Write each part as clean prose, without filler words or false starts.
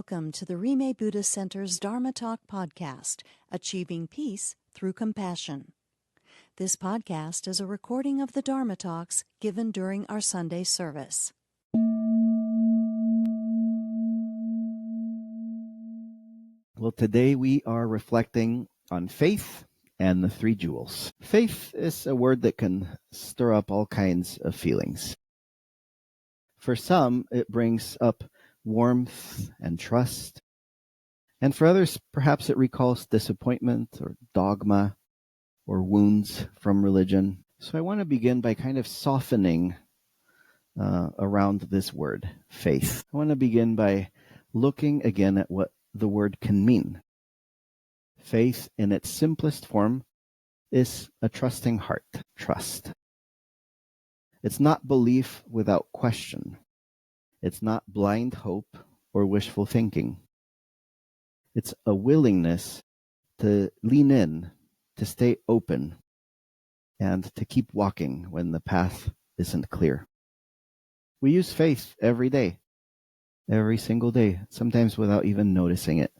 welcome to the Rime Buddhist Center's Dharma Talk podcast, Achieving Peace Through Compassion. This podcast is a recording of the Dharma Talks given during our Sunday service. Well, today we are reflecting on faith and the three jewels. Faith is a word that can stir up all kinds of feelings. For some, it brings up warmth and trust. And for others, perhaps it recalls disappointment or dogma or wounds from religion. So I want to begin by kind of softening around this word, faith. I want to begin by looking again at what the word can mean. Faith, in its simplest form, is a trusting heart, trust. It's not belief without question. It's not blind hope or wishful thinking. It's a willingness to lean in, to stay open, and to keep walking when the path isn't clear. We use faith every day, every single day, sometimes without even noticing it.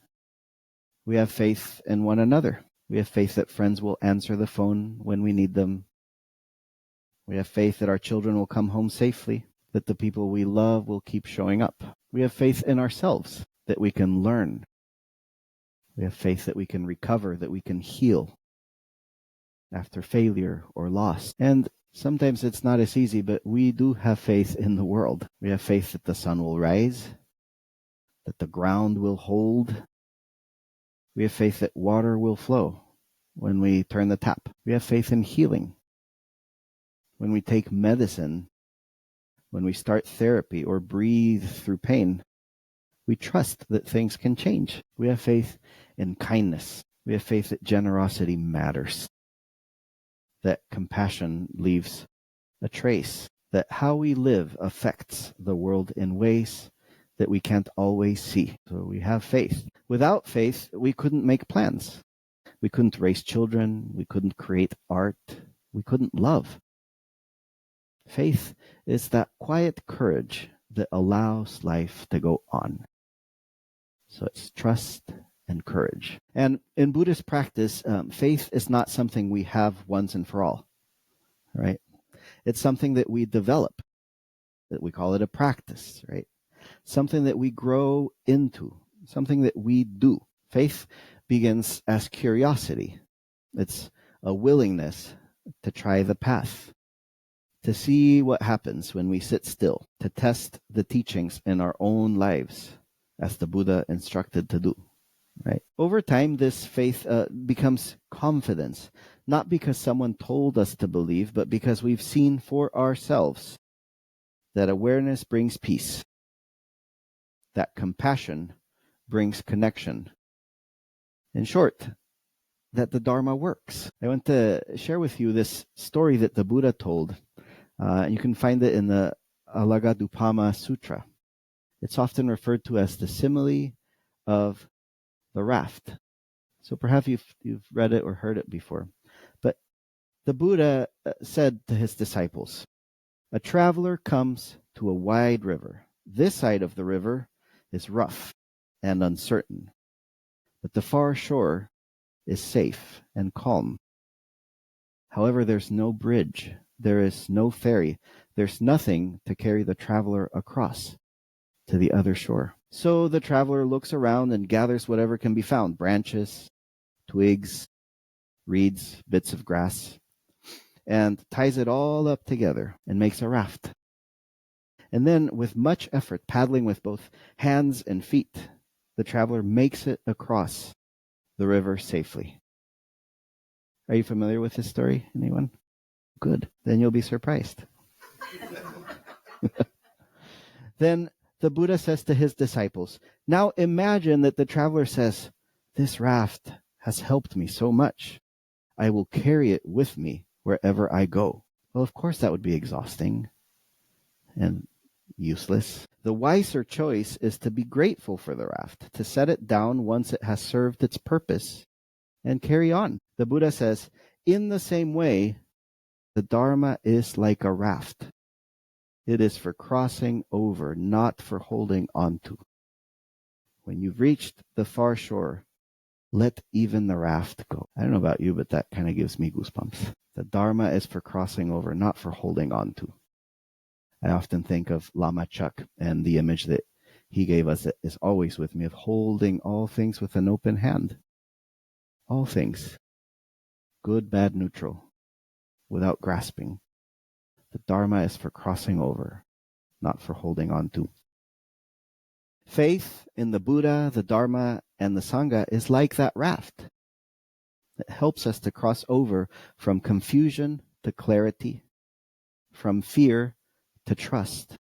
We have faith in one another. We have faith that friends will answer the phone when we need them. We have faith that our children will come home safely, that the people we love will keep showing up. We have faith in ourselves, that we can learn. We have faith that we can recover, that we can heal after failure or loss. And sometimes it's not as easy, but we do have faith in the world. We have faith that the sun will rise, that the ground will hold. We have faith that water will flow when we turn the tap. We have faith in healing. When we take medicine, when we start therapy or breathe through pain, we trust that things can change. We have faith in kindness. We have faith that generosity matters, that compassion leaves a trace, that how we live affects the world in ways that we can't always see. So we have faith. Without faith, we couldn't make plans. We couldn't raise children. We couldn't create art. We couldn't love. Faith is that quiet courage that allows life to go on. So it's trust and courage. And in Buddhist practice, faith is not something we have once and for all, right? It's something that we develop, that we call it a practice, right? Something that we grow into, something that we do. Faith begins as curiosity. It's a willingness to try the path, to see what happens when we sit still, to test the teachings in our own lives, as the Buddha instructed to do. Right? Over time, this faith becomes confidence, not because someone told us to believe, but because we've seen for ourselves that awareness brings peace, that compassion brings connection. In short, that the Dharma works. I want to share with you this story that the Buddha told. You can find it in the Alagadupama Sutra. It's often referred to as the simile of the raft. So perhaps you've read it or heard it before. But the Buddha said to his disciples, "A traveler comes to a wide river. This side of the river is rough and uncertain, but the far shore is safe and calm. However, there's no bridge. There is no ferry. There's nothing to carry the traveler across to the other shore. So the traveler looks around and gathers whatever can be found, branches, twigs, reeds, bits of grass, and ties it all up together and makes a raft. And then, with much effort, paddling with both hands and feet, the traveler makes it across the river safely." Are you familiar with this story? Anyone? Good. Then you'll be surprised. Then the Buddha says to his disciples, "Now imagine that the traveler says, 'This raft has helped me so much. I will carry it with me wherever I go.' Well, of course, that would be exhausting and useless. The wiser choice is to be grateful for the raft, to set it down once it has served its purpose, and carry on." The Buddha says, in the same way, the Dharma is like a raft. It is for crossing over, not for holding onto. When you've reached the far shore, let even the raft go. I don't know about you, but that kind of gives me goosebumps. The Dharma is for crossing over, not for holding on to. I often think of Lama Chuck and the image that he gave us that is always with me of holding all things with an open hand. All things. Good, bad, neutral. Without grasping. The Dharma is for crossing over, not for holding on to. Faith in the Buddha, the Dharma, and the Sangha is like that raft. It helps us to cross over from confusion to clarity, from fear to trust,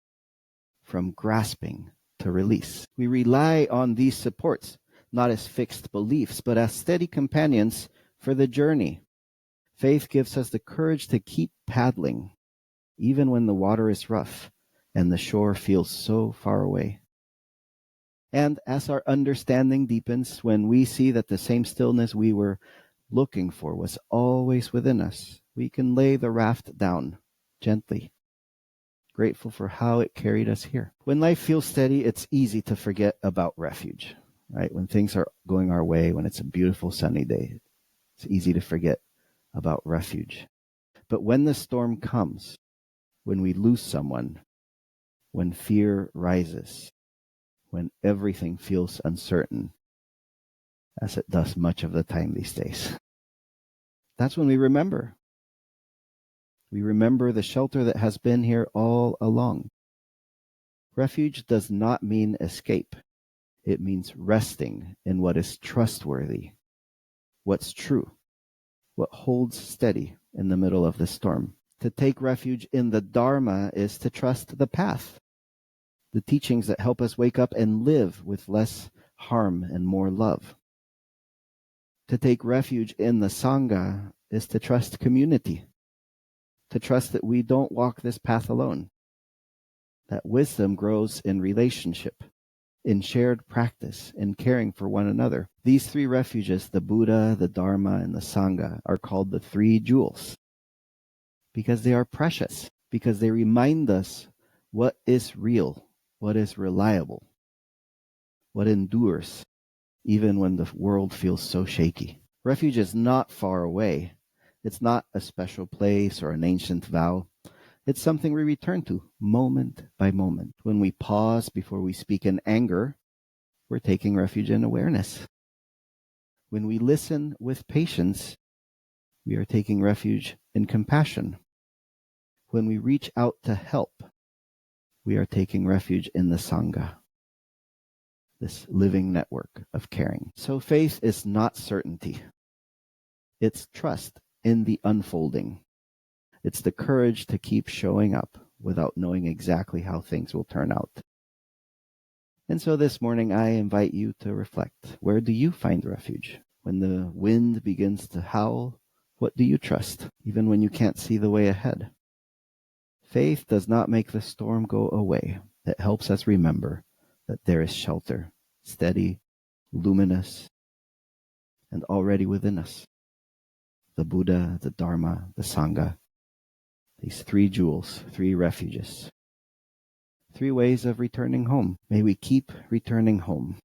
from grasping to release. We rely on these supports, not as fixed beliefs, but as steady companions for the journey. Faith gives us the courage to keep paddling, even when the water is rough and the shore feels so far away. And as our understanding deepens, when we see that the same stillness we were looking for was always within us, we can lay the raft down gently, grateful for how it carried us here. When life feels steady, it's easy to forget about refuge, right? When things are going our way, when it's a beautiful sunny day, it's easy to forget about refuge. But when the storm comes, when we lose someone, when fear rises, when everything feels uncertain, as it does much of the time these days, that's when we remember. We remember the shelter that has been here all along. Refuge does not mean escape. It means resting in what is trustworthy, what's true, what holds steady in the middle of the storm. To take refuge in the Dharma is to trust the path, the teachings that help us wake up and live with less harm and more love. To take refuge in the Sangha is to trust community, to trust that we don't walk this path alone, that wisdom grows in relationship, in shared practice, in caring for one another. These three refuges, the Buddha, the Dharma, and the Sangha, are called the three jewels because they are precious, because they remind us what is real, what is reliable, what endures, even when the world feels so shaky. Refuge is not far away. It's not a special place or an ancient vow. It's something we return to moment by moment. When we pause before we speak in anger, we're taking refuge in awareness. When we listen with patience, we are taking refuge in compassion. When we reach out to help, we are taking refuge in the Sangha, this living network of caring. So faith is not certainty. It's trust in the unfolding. It's the courage to keep showing up without knowing exactly how things will turn out. And so this morning, I invite you to reflect. Where do you find refuge? When the wind begins to howl, what do you trust, even when you can't see the way ahead? Faith does not make the storm go away. It helps us remember that there is shelter, steady, luminous, and already within us. The Buddha, the Dharma, the Sangha, these three jewels, three refuges, three ways of returning home. May we keep returning home.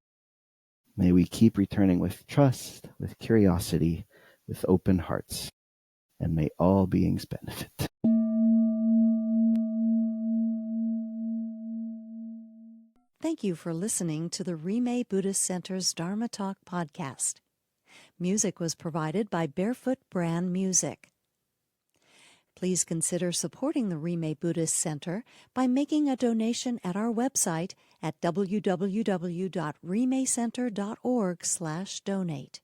May we keep returning with trust, with curiosity, with open hearts, and may all beings benefit. Thank you for listening to the Rime Buddhist Center's Dharma Talk podcast. Music was provided by Barefoot Bran Music. Please consider supporting the Rime Buddhist Center by making a donation at our website at www.rimecenter.org/donate.